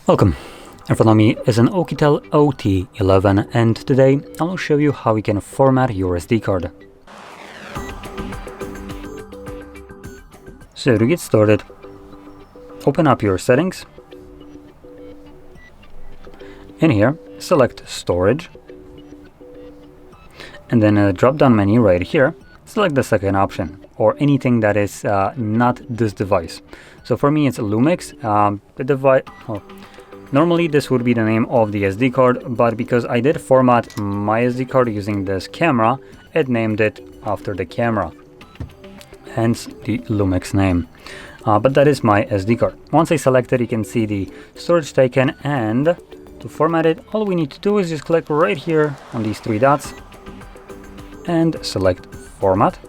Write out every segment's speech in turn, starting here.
Welcome. In front of me is an OUKITEL OT11, and today I will show you how you can format your SD card. So to get started, open up your settings. In here, select Storage, and then a drop-down menu right here, select the second option, or anything that is not this device. So for me it's Lumix. The device, normally this would be the name of the SD card, but because I did format my SD card using this camera, it named it after the camera, hence the Lumix name. But that is my SD card. Once I select it, you can see the storage taken, and to format it, all we need to do is just click right here on these three dots and select Format,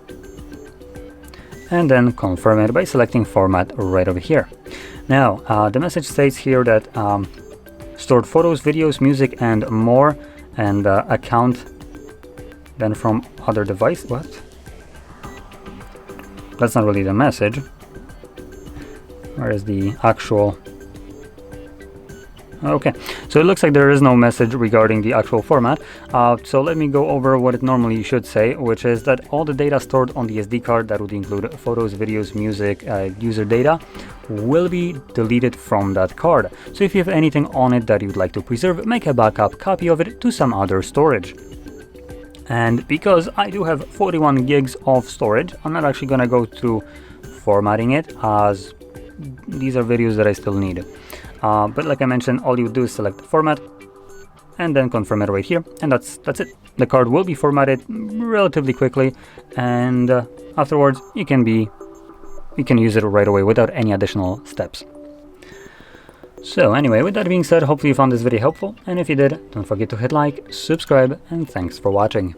and then confirm it by selecting Format right over here. Now, the message states here that stored photos, videos, music, and more, and account then from other device. What? That's not really the message. Where is the actual? Okay, so it looks like there is no message regarding the actual format. So let me go over what it normally should say, which is that all the data stored on the SD card, that would include photos, videos, music, user data, will be deleted from that card. So if you have anything on it that you'd like to preserve, make a backup copy of it to some other storage. And because I do have 41 gigs of storage, I'm not actually going to go through formatting it, as these are videos that I still need. But like I mentioned, all you do is select Format and then confirm it right here, and that's it. The card will be formatted relatively quickly, and afterwards you can use it right away without any additional steps. So anyway, with that being said, hopefully you found this video helpful, and if you did, don't forget to hit like, subscribe, and thanks for watching.